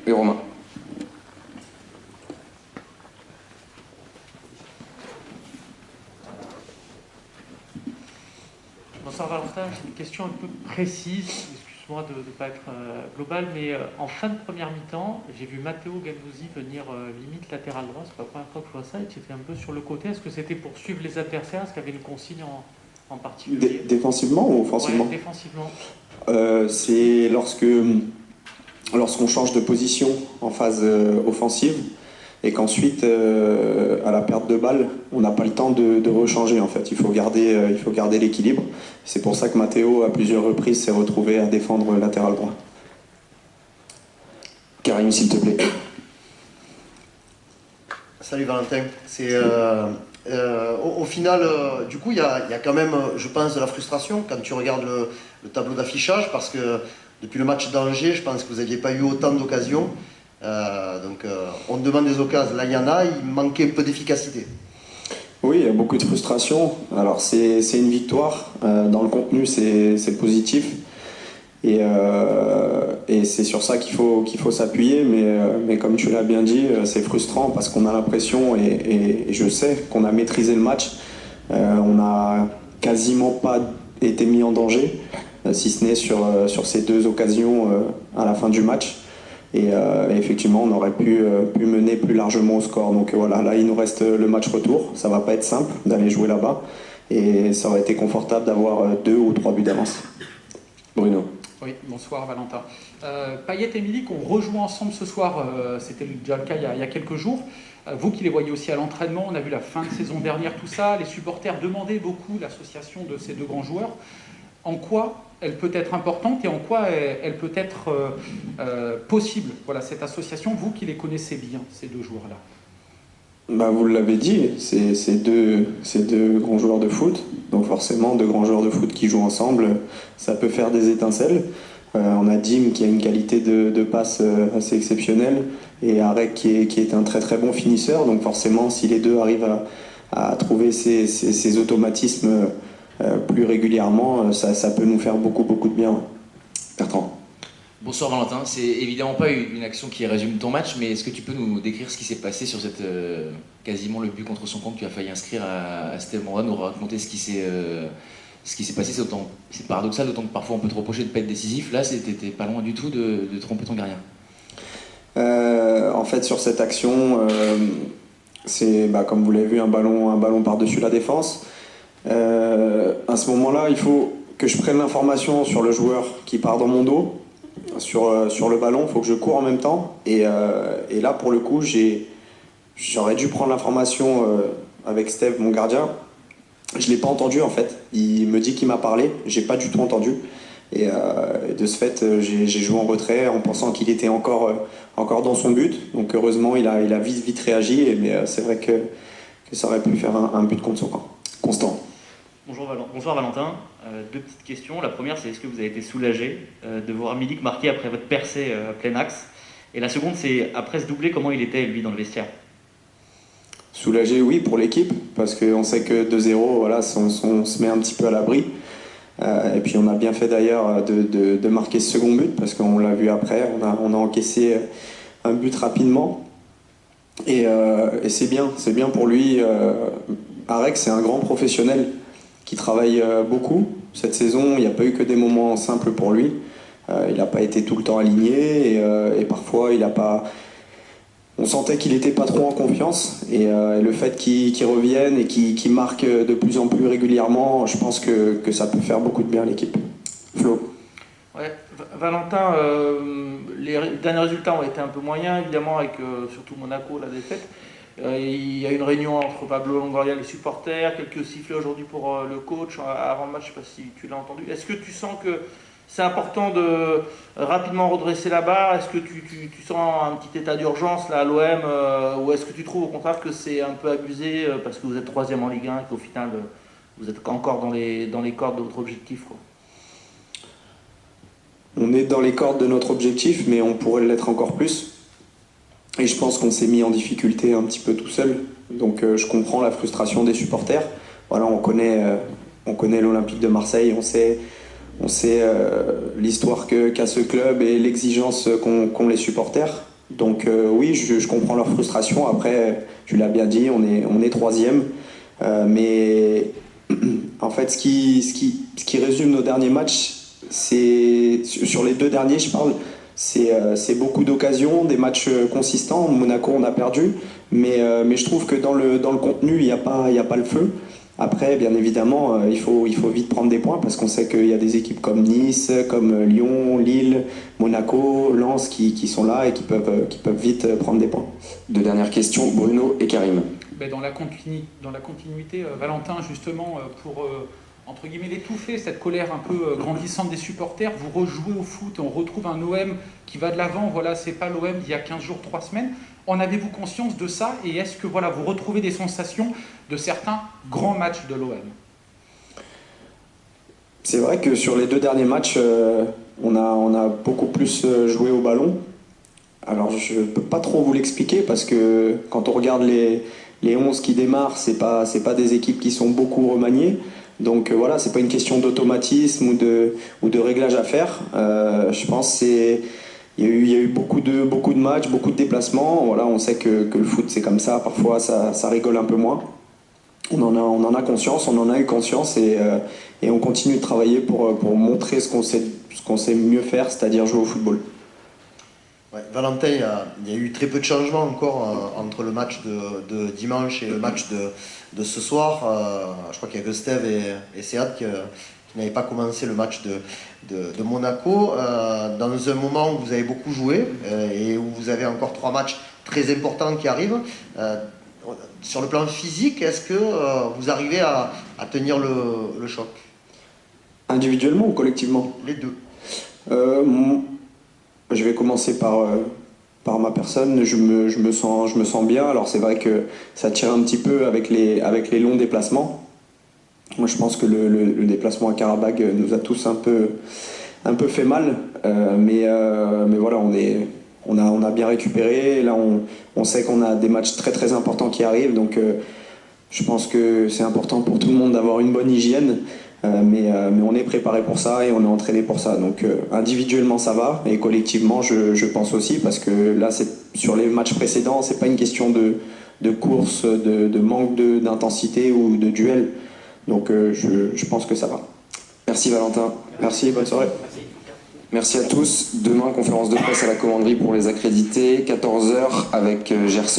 et Romain. Bonsoir Valentin, j'ai une question un peu précise, excuse-moi de ne pas être globale, mais en fin de première mi-temps, j'ai vu Matteo Gendouzi venir limite latéral droit, c'est pas la première fois que je vois ça, il était un peu sur le côté. Est-ce que c'était pour suivre les adversaires? Est-ce qu'il y avait une consigne en particulier? Défensivement ou offensivement? Ouais, défensivement. C'est lorsqu'on change de position en phase offensive et qu'ensuite, à la perte de balle, on n'a pas le temps de rechanger en fait. Il faut garder l'équilibre. C'est pour ça que Matteo, à plusieurs reprises, s'est retrouvé à défendre latéral droit. Karim, s'il te plaît. Salut Valentin. Au final, du coup, il y a quand même, je pense, de la frustration quand tu regardes le tableau d'affichage, parce que depuis le match d'Angers, je pense que vous n'aviez pas eu autant d'occasions. On demande des occasions. Là, il y en a, il manquait un peu d'efficacité. Oui, il y a beaucoup de frustration. Alors c'est une victoire. Dans le contenu, c'est positif. Et c'est sur ça qu'il faut s'appuyer. Mais comme tu l'as bien dit, c'est frustrant parce qu'on a l'impression, et je sais qu'on a maîtrisé le match. On n'a quasiment pas été mis en danger, si ce n'est sur ces deux occasions à la fin du match. Et effectivement, on aurait pu mener plus largement au score. Donc voilà, là il nous reste le match retour. Ça va pas être simple d'aller jouer là-bas. Et ça aurait été confortable d'avoir 2 ou 3 buts d'avance. Bruno. Oui, bonsoir Valentin. Payet et Milik ont rejoint ensemble ce soir, c'était déjà le cas il y a quelques jours. Vous qui les voyez aussi à l'entraînement, on a vu la fin de saison dernière, tout ça. Les supporters demandaient beaucoup l'association de ces deux grands joueurs. En quoi elle peut être importante et en quoi elle peut être possible, voilà, cette association, vous qui les connaissez bien, ces deux joueurs-là? Bah, vous l'avez dit, c'est deux grands joueurs de foot. Donc forcément, deux grands joueurs de foot qui jouent ensemble, ça peut faire des étincelles. On a Dim qui a une qualité de passe assez exceptionnelle et Arek qui est un très très bon finisseur. Donc forcément, si les deux arrivent à trouver ces automatismes plus régulièrement, ça peut nous faire beaucoup de bien. Bertrand. Bonsoir Valentin, c'est évidemment pas une action qui résume ton match, mais est-ce que tu peux nous décrire ce qui s'est passé sur cette quasiment le but contre son camp que tu as failli inscrire à Steve Monda, nous raconter ce qui s'est passé? C'est paradoxal, d'autant que parfois on peut te reprocher de ne pas être décisif. Là, t'étais pas loin du tout de tromper ton gardien. En fait, sur cette action, c'est comme vous l'avez vu, un ballon par-dessus la défense. À ce moment-là, il faut que je prenne l'information sur le joueur qui part dans mon dos. Sur le ballon, il faut que je cours en même temps. Et là, pour le coup, j'aurais dû prendre l'information avec Steve, mon gardien. Je ne l'ai pas entendu en fait. Il me dit qu'il m'a parlé, j'ai pas du tout entendu. Et de ce fait, j'ai joué en retrait en pensant qu'il était encore dans son but. Donc heureusement, il a vite réagi. Mais c'est vrai que ça aurait pu faire un but contre son camp. Constant. Bonsoir Valentin, 2 petites questions. La première, c'est est-ce que vous avez été soulagé de voir Milik marquer après votre percée à plein axe? Et la seconde, c'est après ce doublé, comment il était lui dans le vestiaire? Soulagé, oui, pour l'équipe, parce qu'on sait que 2-0, voilà, on se met un petit peu à l'abri. Et puis on a bien fait d'ailleurs de marquer ce second but, parce qu'on l'a vu après, on a encaissé un but rapidement. Et c'est bien pour lui. Arek, c'est un grand professionnel qui travaille beaucoup. Cette saison, il n'y a pas eu que des moments simples pour lui. Il n'a pas été tout le temps aligné et parfois il n'a pas... On sentait qu'il n'était pas trop en confiance et le fait qu'il revienne et qu'il marque de plus en plus régulièrement, je pense que ça peut faire beaucoup de bien à l'équipe. Flo. Ouais, Valentin, les derniers résultats ont été un peu moyens, évidemment, avec surtout Monaco, la défaite. Il y a une réunion entre Pablo Longoria et les supporters, quelques sifflets aujourd'hui pour le coach avant le match, je ne sais pas si tu l'as entendu. Est-ce que tu sens que c'est important de rapidement redresser la barre? Est-ce que tu sens un petit état d'urgence là à l'OM ou est-ce que tu trouves au contraire que c'est un peu abusé parce que vous êtes 3e en Ligue 1 et qu'au final vous êtes encore dans les cordes de votre objectif, quoi? On est dans les cordes de notre objectif, mais on pourrait l'être encore plus. Et je pense qu'on s'est mis en difficulté un petit peu tout seul. Donc je comprends la frustration des supporters. Voilà, on connaît l'Olympique de Marseille, on sait l'histoire qu'a ce club et l'exigence qu'ont les supporters. Donc oui, je comprends leur frustration. Après, tu l'as bien dit, on est troisième. Mais en fait, ce qui résume nos derniers matchs, c'est sur les 2 derniers, je parle, c'est beaucoup d'occasions, des matchs consistants. Monaco, on a perdu, mais je trouve que dans le contenu, il n'y a pas le feu. Après, bien évidemment, il faut vite prendre des points parce qu'on sait qu'il y a des équipes comme Nice, comme Lyon, Lille, Monaco, Lens qui sont là et qui peuvent vite prendre des points. 2 dernières questions, Bruno et Karim. Ben, dans la continuité, Valentin, justement, pour entre guillemets l'étouffer, cette colère un peu grandissante des supporters, vous rejouez au foot, on retrouve un OM qui va de l'avant. Voilà, c'est pas l'OM d'il y a 15 jours, 3 semaines. En avez-vous conscience de ça? Et est-ce que voilà, vous retrouvez des sensations de certains grands matchs de l'OM? C'est vrai que sur les 2 derniers matchs, on a beaucoup plus joué au ballon. Alors je ne peux pas trop vous l'expliquer parce que quand on regarde les 11 qui démarrent, c'est pas des équipes qui sont beaucoup remaniées. Donc voilà, c'est pas une question d'automatisme ou de réglage à faire. Je pense qu'il y a eu beaucoup de matchs, beaucoup de déplacements. Voilà, on sait que le foot c'est comme ça. Parfois ça rigole un peu moins. On en a conscience, on en a eu conscience et on continue de travailler pour montrer ce qu'on sait mieux faire, c'est-à-dire jouer au football. Ouais, Valentin, il y a eu très peu de changements encore entre le match de dimanche et le match de ce soir. Je crois qu'il y a que Steve et Sead qui n'avaient pas commencé le match de Monaco. Dans un moment où vous avez beaucoup joué et où vous avez encore 3 matchs très importants qui arrivent, sur le plan physique, est-ce que vous arrivez à tenir le choc? Individuellement ou collectivement? Les deux. Je vais commencer par ma personne. Je me sens bien. Alors c'est vrai que ça tire un petit peu avec les longs déplacements. Moi je pense que le déplacement à Karabakh nous a tous un peu fait mal. Mais voilà, on a bien récupéré. Là on sait qu'on a des matchs très très importants qui arrivent. Donc je pense que c'est important pour tout le monde d'avoir une bonne hygiène. Mais on est préparé pour ça et on est entraîné pour ça. Donc individuellement ça va et collectivement je pense aussi parce que là sur les matchs précédents c'est pas une question de course, de manque d'intensité ou de duel. Donc je pense que ça va. Merci Valentin. Merci, bonne soirée. Merci à tous. Demain, conférence de presse à la commanderie pour les accrédités, 14h avec Gerson.